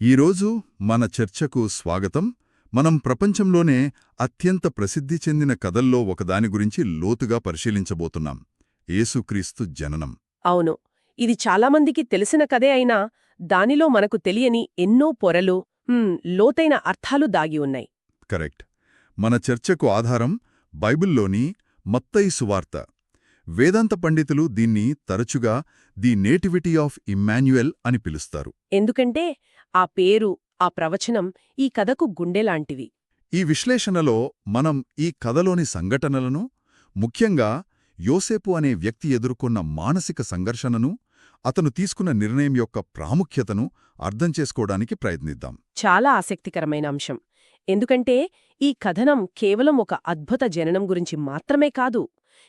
ఈరోజు మన చర్చకు స్వాగతం. మనం ప్రపంచంలోనే అత్యంత ప్రసిద్ధి చెందిన కథల్లో ఒకదాని గురించి లోతుగా పరిశీలించబోతున్నాం. యేసుక్రీస్తు జననం. అవును. ఇది చాలామందికి తెలిసిన కథే అయినా దానిలో మనకు తెలియని ఎన్నో పొరలు, లోతైన అర్థాలు దాగి ఉన్నాయి. కరెక్ట్. మన చర్చకు ఆధారం బైబిల్లోని మత్తయి సువార్త. వేదాంత పండితులు దీన్ని తరచుగా ది నేటివిటీ ఆఫ్ ఇమ్మాన్యుయల్ అని పిలుస్తారు. ఎందుకంటే ఆ పేరు, ఆ ప్రవచనం ఈ కథకు గుండెలాంటివి. ఈ విశ్లేషణలో మనం ఈ కథలోని సంఘటనలను, ముఖ్యంగా యోసేపు అనే వ్యక్తి ఎదుర్కొన్న మానసిక సంఘర్షణను, అతను తీసుకున్న నిర్ణయం యొక్క ప్రాముఖ్యతను అర్థం చేసుకోవడానికి ప్రయత్నిద్దాం. చాలా ఆసక్తికరమైన అంశం. ఎందుకంటే ఈ కథనం కేవలం ఒక అద్భుత జననం గురించి మాత్రమే కాదు.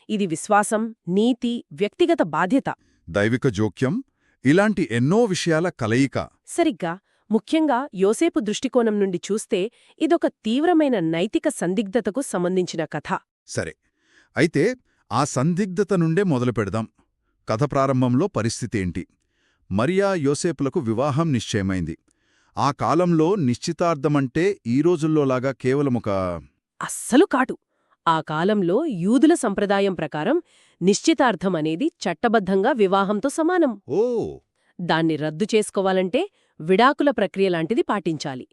ఇది విశ్వాసం, నీతి, వ్యక్తిగత బాధ్యత, దైవిక జోక్యం, ఇలాంటి ఎన్నో విషయాల కలయిక. సరిగ్గా ముఖ్యంగా యోసేపు దృష్టికోణం నుండి చూస్తే ఇదొక తీవ్రమైన నైతిక సందిగ్ధతకు సంబంధించిన కథ. సరే, అయితే ఆ సందిగ్ధత నుండే మొదలుపెడదాం. కథ ప్రారంభంలో పరిస్థితేంటి? మరియా యోసేపులకు వివాహం నిశ్చయమైంది. ఆ కాలంలో నిశ్చితార్థమంటే ఈ రోజుల్లోలాగా కేవలమొక అస్సలు కాటు. ఆ కాలంలో యూదుల సంప్రదాయం ప్రకారం నిశ్చితార్థం అనేది చట్టబద్ధంగా వివాహంతో సమానం. ఓ దాన్ని రద్దు చేసుకోవాలంటే విడాకుల ప్రక్రియలాంటిది పాటించాలి.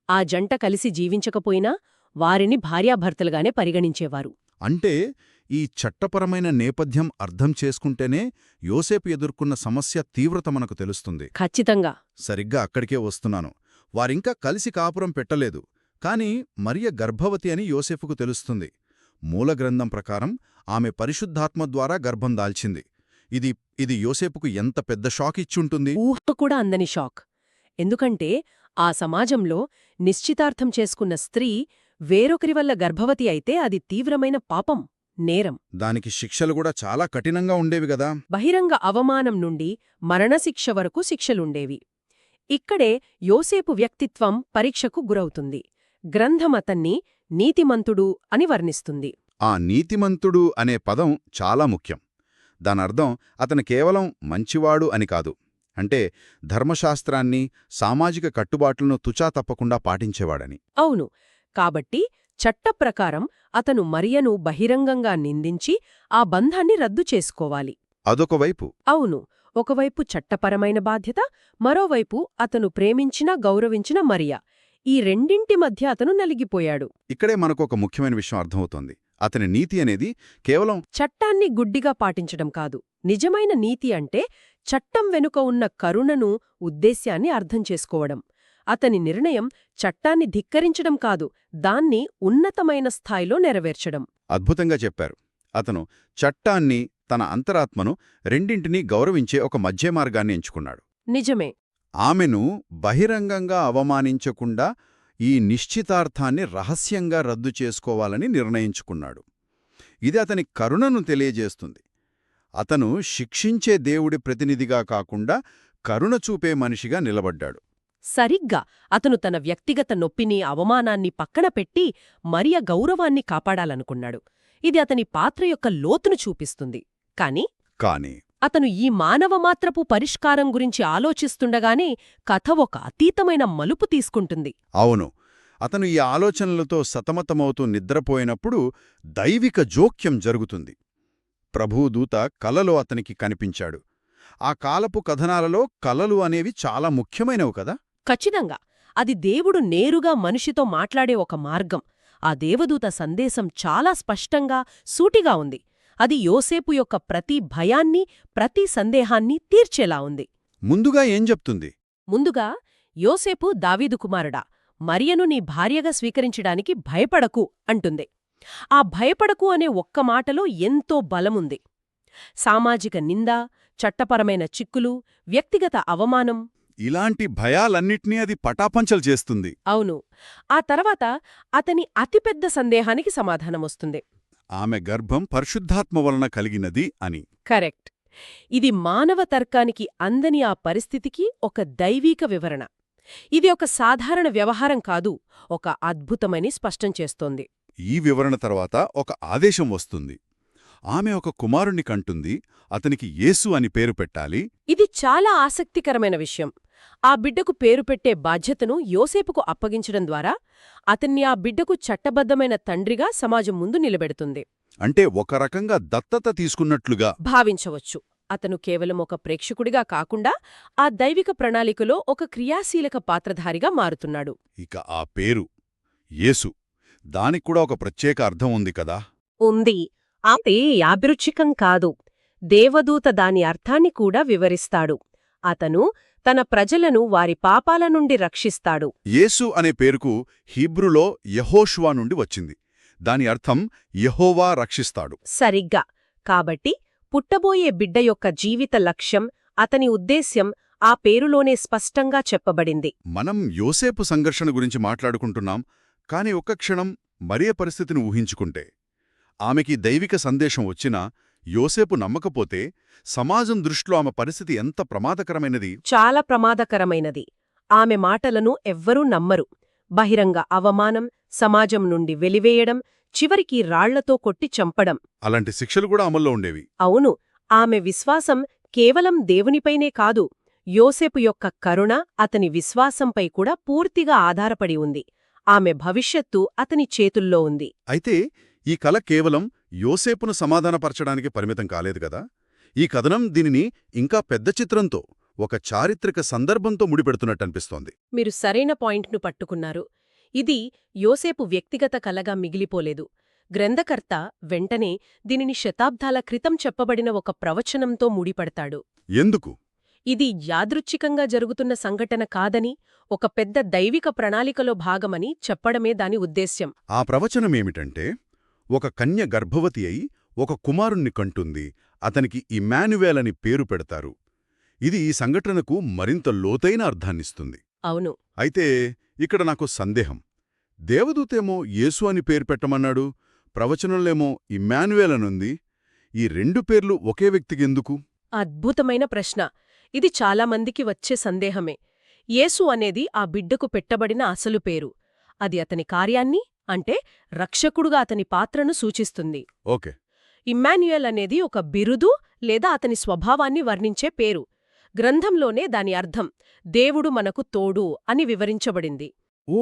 ఆ జంట కలిసి జీవించకపోయినా వారిని భార్యాభర్తలుగానే పరిగణించేవారు. అంటే ఈ చట్టపరమైన నేపథ్యం అర్థం చేసుకుంటేనే యోసేపు ఎదుర్కొన్న సమస్య తీవ్రత మనకు తెలుస్తుంది. ఖచ్చితంగా. సరిగ్గా అక్కడికే వస్తున్నాను. వారింకా కలిసి కాపురం పెట్టలేదు, కాని మరియ గర్భవతి అని యోసేపుకు తెలుస్తుంది. మూలగ్రంథం ప్రకారం ఆమె పరిశుద్ధాత్మ ద్వారా గర్భం దాల్చింది. ఇది యోసేపుకు ఎంత పెద్ద షాక్ ఇచ్చుంటుంది. ఊహ కూడా అందని షాక్. ఎందుకంటే ఆ సమాజంలో నిశ్చితార్థం చేసుకున్న స్త్రీ వేరొకరి వల్ల గర్భవతి అయితే అది తీవ్రమైన పాపం, నేరం. దానికి శిక్షలు కూడా చాలా కఠినంగా ఉండేవి గదా. బహిరంగ అవమానం నుండి మరణశిక్ష వరకు శిక్షలుండేవి. ఇక్కడే యోసేపు వ్యక్తిత్వం పరీక్షకు గురవుతుంది. గ్రంథం అతన్ని నీతిమంతుడు అని వర్ణిస్తుంది. ఆ నీతిమంతుడు అనే పదం చాలా ముఖ్యం. దానర్థం అతను కేవలం మంచివాడు అని కాదు. అంటే ధర్మశాస్త్రాన్ని, సామాజిక కట్టుబాట్లను తుచా తప్పకుండా పాటించేవాడని. అవును. కాబట్టి చట్టప్రకారం అతను మరియను బహిరంగంగా నిందించి ఆ బంధాన్ని రద్దు చేసుకోవాలి. అదొకవైపు. అవును. ఒకవైపు చట్టపరమైన బాధ్యత, మరోవైపు అతను ప్రేమించిన, గౌరవించిన మరియ. ఈ రెండింటి మధ్య అతను నలిగిపోయాడు. ఇక్కడే మనకొక ముఖ్యమైన విషయం అర్థమవుతోంది. అతని నీతి అనేది కేవలం చట్టాన్ని గుడ్డిగా పాటించడం కాదు. నిజమైన నీతి అంటే చట్టం వెనుక ఉన్న కరుణను, ఉద్దేశ్యాన్ని అర్థం చేసుకోవడం. అతని నిర్ణయం చట్టాన్ని ధిక్కరించడం కాదు, దాన్ని ఉన్నతమైన స్థాయిలో నెరవేర్చడం. అద్భుతంగా చెప్పారు. అతను చట్టాన్ని, తన అంతరాత్మను రెండింటినీ గౌరవించే ఒక మధ్యమార్గాన్ని ఎంచుకున్నాడు. నిజమే. ఆమెను బహిరంగంగా అవమానించకుండా ఈ నిశ్చితార్థాన్ని రహస్యంగా రద్దు చేసుకోవాలని నిర్ణయించుకున్నాడు. ఇది అతని కరుణను తెలియజేస్తుంది. అతను శిక్షించే దేవుడి ప్రతినిధిగా కాకుండా కరుణ చూపే మనిషిగా నిలబడ్డాడు. సరిగ్గా అతను తన వ్యక్తిగత నొప్పిని, అవమానాన్ని పక్కన పెట్టి మరియ గౌరవాన్ని కాపాడాలనుకున్నాడు. ఇది అతని పాత్ర యొక్క లోతును చూపిస్తుంది. కాని అతను ఈ మానవమాత్రపు పరిష్కారం గురించి ఆలోచిస్తుండగానే కథ ఒక అతీతమైన మలుపు తీసుకుంటుంది. అవును. అతను ఈ ఆలోచనలతో సతమతమవుతూ నిద్రపోయినప్పుడు దైవిక జోక్యం జరుగుతుంది. ప్రభుదూత కలలో అతనికి కనిపించాడు. ఆ కాలపు కథనాలలో కలలు అనేవి చాలా ముఖ్యమైనవి కదా. ఖచ్చితంగా. అది దేవుడు నేరుగా మనిషితో మాట్లాడే ఒక మార్గం. ఆ దేవదూత సందేశం చాలా స్పష్టంగా, సూటిగా ఉంది. అది యోసేపు యొక్క ప్రతి భయాన్ని, ప్రతి సందేహాన్ని తీర్చేలా ఉంది. ముందుగా ఏం చెప్తుంది? ముందుగా, యోసేపు దావీదు కుమారుడా, మరియను నీ భార్యగా స్వీకరించడానికి భయపడకు అంటుంది. ఆ భయపడకు అనే ఒక్క మాటలో ఎంతో బలముంది. సామాజిక నింద, చట్టపరమైన చిక్కులు, వ్యక్తిగత అవమానం, ఇలాంటి భయాలన్నిటినీ అది పటాపంచలు చేస్తుంది. అవును. ఆ తర్వాత అతని అతిపెద్ద సందేహానికి సమాధానమొస్తుంది. ఆమె గర్భం పరిశుద్ధాత్మ వలన కలిగినది అని. కరెక్ట్. ఇది మానవ తర్కానికి అందని ఆ పరిస్థితికి ఒక దైవీక వివరణ. ఇది ఒక సాధారణ వ్యవహారం కాదు, ఒక అద్భుతమని స్పష్టం చేస్తోంది. ఈ వివరణ తర్వాత ఒక ఆదేశం వస్తుంది. ఆమె ఒక కుమారుణ్ణి కంటుంది, అతనికి యేసు అని పేరు పెట్టాలి. ఇది చాలా ఆసక్తికరమైన విషయం. ఆ బిడ్డకు పేరు పెట్టే బాధ్యతను యోసేపుకు అప్పగించడం ద్వారా అతన్ని ఆ బిడ్డకు చట్టబద్ధమైన తండ్రిగా సమాజం ముందు నిలబెడుతుంది. అంటే ఒక రకంగా దత్తత తీసుకున్నట్లుగా. భావించవచ్చు. అతను కేవలం ఒక ప్రేక్షకుడిగా కాకుండా ఆ దైవిక ప్రణాళికలో ఒక క్రియాశీలక పాత్రధారిగా మారుతున్నాడు. ఇక ఆ పేరు యేసు, దానిక్కూడా ఒక ప్రత్యేక అర్థం ఉంది కదా. ఉంది. అది యాదృచ్ఛికం కాదు. దేవదూత దాని అర్థాన్ని కూడా వివరిస్తాడు. అతను తన ప్రజలను వారి పాపాల నుండి రక్షిస్తాడు. యేసు అనే పేరుకు హీబ్రూలో యెహోషువ నుండి వచ్చింది. దాని అర్థం యెహోవా రక్షిస్తాడు. సరిగ్గా. కాబట్టి పుట్టబోయే బిడ్డ యొక్క జీవిత లక్ష్యం, అతని ఉద్దేశ్యం ఆ పేరులోనే స్పష్టంగా చెప్పబడింది. మనం యోసేపు సంఘర్షణ గురించి మాట్లాడుకుంటున్నాం, కాని ఒక్క క్షణం మరియ పరిస్థితిని ఊహించుకుంటే, ఆమెకి దైవిక సందేశం వచ్చినా యోసేపు నమ్మకపోతే సమాజం దృష్టిలో ఆమె పరిస్థితి ఎంత ప్రమాదకరమైనది. చాలా ప్రమాదకరమైనది. ఆమె మాటలను ఎవ్వరూ నమ్మరు. బహిరంగ అవమానం, సమాజం నుండి వెలివేయడం, చివరికి రాళ్లతో కొట్టి చంపడం. అలాంటి శిక్షలు కూడా అమల్లో ఉండేవి. అవును. ఆమె విశ్వాసం కేవలం దేవునిపైనే కాదు, యోసేపు యొక్క కరుణ అతని విశ్వాసంపై కూడా పూర్తిగా ఆధారపడి ఉంది. ఆమె భవిష్యత్తు అతని చేతుల్లో ఉంది. అయితే ఈ కల కేవలం యోసేపును సమాధానపరచడానికి పరిమితం కాలేదు కదా. ఈ కథనం దీనిని ఇంకా పెద్ద చిత్రంతో, ఒక చారిత్రక సందర్భంతో ముడిపెడుతున్నట్టనిపిస్తోంది. మీరు సరైన పాయింట్ను పట్టుకున్నారు. ఇది యోసేపు వ్యక్తిగత కలగా మిగిలిపోలేదు. గ్రంథకర్త వెంటనే దీనిని శతాబ్దాల క్రితం చెప్పబడిన ఒక ప్రవచనంతో ముడిపడతాడు. ఎందుకు? ఇది యాదృచ్ఛికంగా జరుగుతున్న సంఘటన కాదని, ఒక పెద్ద దైవిక ప్రణాళికలో భాగమని చెప్పడమే దాని ఉద్దేశ్యం. ఆ ప్రవచనమేమిటంటే, ఒక కన్య గర్భవతి అయి ఒక కుమారుణ్ణి కంటుంది, అతనికి ఇమ్మాన్యుయేల్ అని పేరు పెడతారు. ఇది ఈ సంఘటనకు మరింత లోతైన అర్థాన్నిస్తుంది. అవును. అయితే ఇక్కడ నాకు సందేహం. దేవదూతేమో యేసు అని పేరు పెట్టమన్నాడు, ప్రవచనంలేమో ఇమ్మాన్యుయేల్ అనుంది. ఈ రెండు పేర్లు ఒకే వ్యక్తికెందుకు? అద్భుతమైన ప్రశ్న. ఇది చాలామందికి వచ్చే సందేహమే. యేసు అనేది ఆ బిడ్డకు పెట్టబడిన అసలు పేరు. అది అతని కార్యాన్ని, అంటే రక్షకుడుగా అతని పాత్రను సూచిస్తుంది. ఓకే. ఇమ్మాన్యుయేల్ అనేది ఒక బిరుదు లేదా అతని స్వభావాన్ని వర్ణించే పేరు. గ్రంథంలోనే దాని అర్థం దేవుడు మనకు తోడు అని వివరించబడింది. ఓ,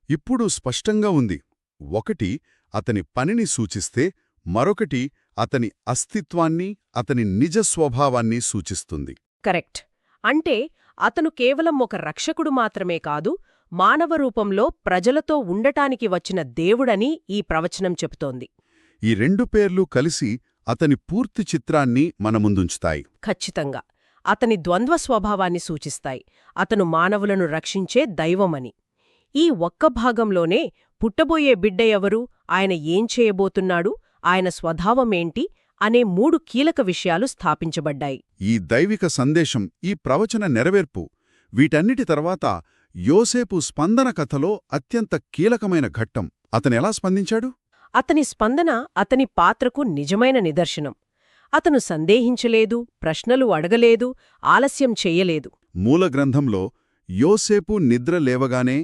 ఇప్పుడు స్పష్టంగా ఉంది. ఒకటి అతని పనిని సూచిస్తే, మరొకటి అతని అస్తిత్వాన్ని, అతని నిజ స్వభావాన్ని సూచిస్తుంది. కరెక్ట్. అంటే అతను కేవలం ఒక రక్షకుడు మాత్రమే కాదు, మానవ రూపంలో ప్రజలతో ఉండటానికి వచ్చిన దేవుడని ఈ ప్రవచనం చెబుతోంది. ఈ రెండు పేర్లు కలిసి అతని పూర్తి చిత్రాన్ని మన ముందుంచుతాయి. ఖచ్చితంగా. అతని ద్వంద్వ స్వభావాన్ని సూచిస్తాయి. అతను మానవులను రక్షించే దైవమని. ఈ ఒక్క భాగంలోనే పుట్టబోయే బిడ్డ ఎవరు, ఆయన ఏం చేయబోతున్నాడు, ఆయన స్వభావమేంటి అనే 3 కీలక విషయాలు స్థాపించబడ్డాయి. ఈ దైవిక సందేశం, ఈ ప్రవచన నెరవేర్పు, వీటన్నిటి తర్వాత యోసేపు స్పందన కథలో అత్యంత కీలకమైన ఘట్టం. అతనెలా స్పందించాడు? అతని స్పందన అతని పాత్రకు నిజమైన నిదర్శనం. అతను సందేహించలేదు, ప్రశ్నలు అడగలేదు, ఆలస్యం చెయ్యలేదు. మూలగ్రంథంలో యోసేపు నిద్ర లేవగానే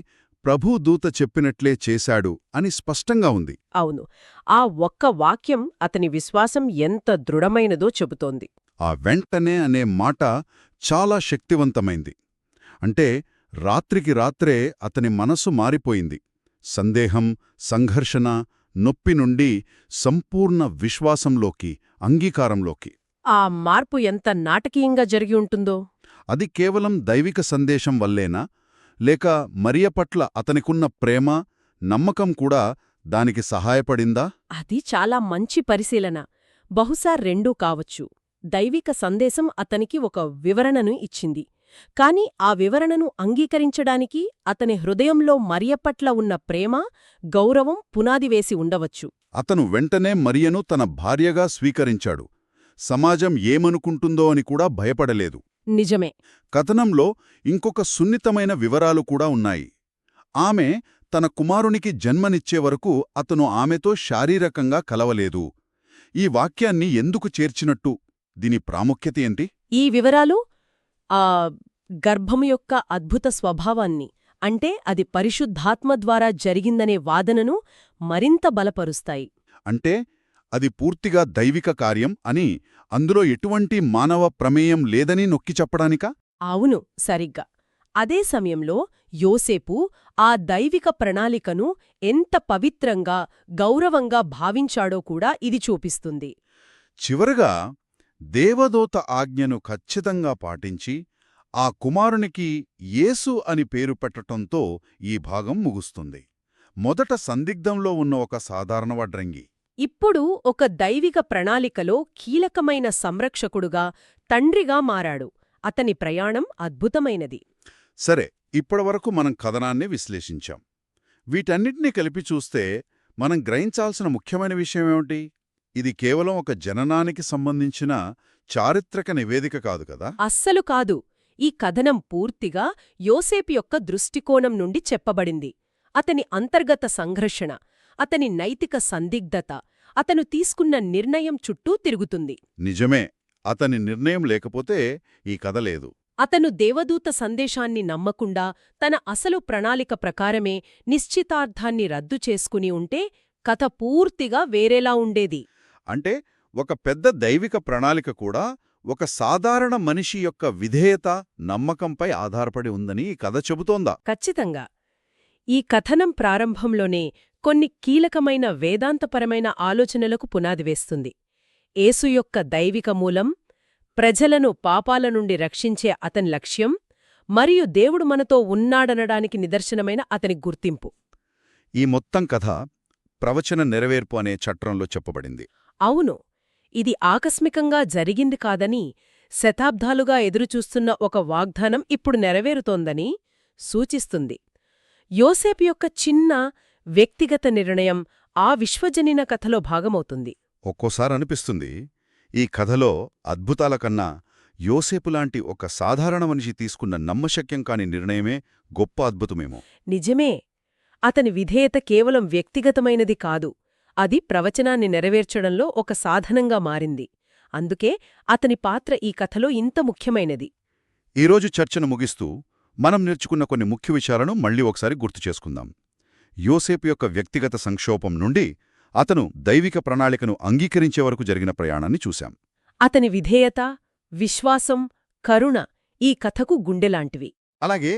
ప్రభుదూత చెప్పినట్లే చేశాడు అని స్పష్టంగా ఉంది. అవును. ఆ ఒక్క వాక్యం అతని విశ్వాసం ఎంత దృఢమైనదో చెబుతోంది. ఆ వెంటనే అనే మాట చాలా శక్తివంతమైంది. అంటే రాత్రికి రాత్రే అతని మనసు మారిపోయింది. సందేహం, సంఘర్షణ, నొప్పి నుండి సంపూర్ణ విశ్వాసంలోకి, అంగీకారంలోకి. ఆ మార్పు ఎంత నాటకీయంగా జరిగి ఉంటుందో. అది కేవలం దైవిక సందేశం వల్లేనా, లేక మరియ పట్ల అతనికున్న ప్రేమ, నమ్మకం కూడా దానికి సహాయపడిందా? అది చాలా మంచి పరిశీలన. బహుశా రెండూ కావచ్చు. దైవిక సందేశం అతనికి ఒక వివరణను ఇచ్చింది. కాని ఆ వివరణను అంగీకరించడానికి అతని హృదయంలో మరియ పట్ల ఉన్న ప్రేమ, గౌరవం పునాది వేసి ఉండవచ్చు. అతను వెంటనే మరియను తన భార్యగా స్వీకరించాడు. సమాజం ఏమనుకుంటుందో అని కూడా భయపడలేదు. నిజమే. కథనంలో ఇంకొక సున్నితమైన వివరాలు కూడా ఉన్నాయి. ఆమె తన కుమారునికి జన్మనిచ్చే వరకు అతను ఆమెతో శారీరకంగా కలవలేదు. ఈ వాక్యాన్ని ఎందుకు చేర్చినట్టు? దీని ప్రాముఖ్యత ఏంటి? ఈ వివరాలు గర్భము యొక్క అద్భుత స్వభావాన్ని, అంటే అది పరిశుద్ధాత్మ ద్వారా జరిగిందనే వాదనను మరింత బలపరుస్తాయి. అంటే అది పూర్తిగా దైవిక కార్యం అని, అందులో ఎటువంటి మానవ ప్రమేయం లేదని నొక్కి చెప్పడానికా? అవును, సరిగ్గా. అదే సమయంలో యోసేపు ఆ దైవిక ప్రణాళికను ఎంత పవిత్రంగా గౌరవంగా భావించాడో కూడా ఇది చూపిస్తుంది. చివరగా దేవదూత ఆజ్ఞను ఖచ్చితంగా పాటించి ఆ కుమారునికి యేసు అని పేరు పెట్టటంతో ఈ భాగం ముగుస్తుంది. మొదట సందిగ్ధంలో ఉన్న ఒక సాధారణ వడ్రంగి ఇప్పుడు ఒక దైవిక ప్రణాళికలో కీలకమైన సంరక్షకుడుగా తండ్రిగా మారాడు. అతని ప్రయాణం అద్భుతమైనది. సరే, ఇప్పటివరకు మనం కథనాన్ని విశ్లేషించాం. వీటన్నిటినీ కలిపి చూస్తే మనం గ్రహించాల్సిన ముఖ్యమైన విషయమేమిటి? ఇది కేవలం ఒక జననానికి సంబంధించిన చారిత్రక నివేదిక కాదు కదా. అస్సలు కాదు. ఈ కథనం పూర్తిగా యోసేపు యొక్క దృష్టికోణం నుండి చెప్పబడింది. అతని అంతర్గత సంఘర్షణ, అతని నైతిక సందిగ్ధత, అతను తీసుకున్న నిర్ణయం చుట్టూ తిరుగుతుంది. నిజమే, అతని నిర్ణయం లేకపోతే ఈ కథ లేదు. అతను దేవదూత సందేశాన్ని నమ్మకుండా తన అసలు ప్రణాళిక ప్రకారమే నిశ్చితార్థాన్ని రద్దు చేసుకుని ఉంటే కథ పూర్తిగా వేరేలా ఉండేది. అంటే ఒక పెద్ద దైవిక ప్రణాళిక కూడా ఒక సాధారణ మనిషి యొక్క విధేయత, నమ్మకంపై ఆధారపడి ఉందని ఈ కథ చెబుతోందా? ఖచ్చితంగా. ఈ కథనం ప్రారంభంలోనే కొన్ని కీలకమైన వేదాంతపరమైన ఆలోచనలకు పునాది వేస్తుంది. యేసు యొక్క దైవిక మూలం, ప్రజలను పాపాల నుండి రక్షించే అతని లక్ష్యం, మరియు దేవుడు మనతో ఉన్నాడనడానికి నిదర్శనమైన అతని గుర్తింపు. ఈ మొత్తం కథ ప్రవచన నెరవేర్పు అనే చట్రంలో చెప్పబడింది. అవును, ఇది ఆకస్మికంగా జరిగింది కాదని, శతాబ్దాలుగా ఎదురుచూస్తున్న ఒక వాగ్దానం ఇప్పుడు నెరవేరుతోందని సూచిస్తుంది. యోసేపు యొక్క చిన్న వ్యక్తిగత నిర్ణయం ఆ విశ్వజనీన కథలో భాగమవుతుంది. ఒక్కోసారి అనిపిస్తుంది, ఈ కథలో అద్భుతాల కన్నా యోసేపులాంటి ఒక సాధారణ మనిషి తీసుకున్న నమ్మశక్యం కాని నిర్ణయమే గొప్ప అద్భుతమేమో. నిజమే. అతని విధేయత కేవలం వ్యక్తిగతమైనది కాదు, అది ప్రవచనాన్ని నెరవేర్చడంలో ఒక సాధనంగా మారింది. అందుకే అతని పాత్ర ఈ కథలో ఇంత ముఖ్యమైనది. ఈరోజు చర్చను ముగిస్తూ మనం నేర్చుకున్న కొన్ని ముఖ్య విషయాలను మళ్ళీ ఒకసారి గుర్తు చేసుకుందాం. యోసేపు యొక్క వ్యక్తిగత సంక్షోభం నుండి అతను దైవిక ప్రణాళికను అంగీకరించే వరకు జరిగిన ప్రయాణాన్ని చూశాం. అతని విధేయత, విశ్వాసం, కరుణ ఈ కథకు గుండెలాంటివి. అలాగే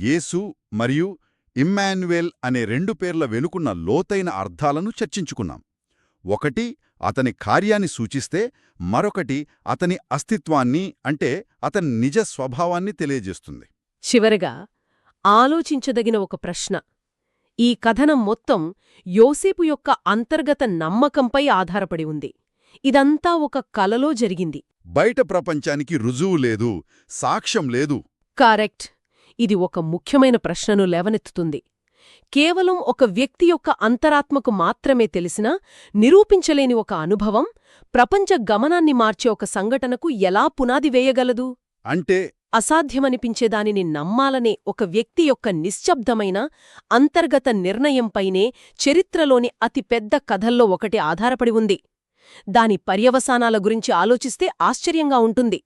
యేసు మరియు ఇమ్మాన్యుయేల్ అనే 2 పేర్ల వెనుకున్న లోతైన అర్థాలను చర్చించుకున్నాం. ఒకటి అతని కార్యాన్ని సూచిస్తే, మరొకటి అతని అస్తిత్వాన్ని, అంటే అతని నిజ స్వభావాన్ని తెలియజేస్తుంది. చివరగా ఆలోచించదగిన ఒక ప్రశ్న. ఈ కథనం మొత్తం యోసేపు యొక్క అంతర్గత నమ్మకంపై ఆధారపడి ఉంది. ఇదంతా ఒక కలలో జరిగింది. బయట ప్రపంచానికి రుజువు లేదు, సాక్ష్యం లేదు. కరెక్ట్. ఇది ఒక ముఖ్యమైన ప్రశ్నను లేవనెత్తుతుంది. కేవలం ఒక వ్యక్తి యొక్క అంతరాత్మకు మాత్రమే తెలిసిన, నిరూపించలేని ఒక అనుభవం ప్రపంచ గమనాన్ని మార్చే ఒక సంఘటనకు ఎలా పునాది వేయగలదు? అంటే అసాధ్యమనిపించే దానిని నమ్మాలనే ఒక వ్యక్తి యొక్క నిశ్శబ్దమైన అంతర్గత నిర్ణయంపైనే చరిత్రలోని అతిపెద్ద కథల్లో ఒకటి ఆధారపడి ఉంది. దాని పర్యవసానాల గురించి ఆలోచిస్తే ఆశ్చర్యంగా ఉంటుంది.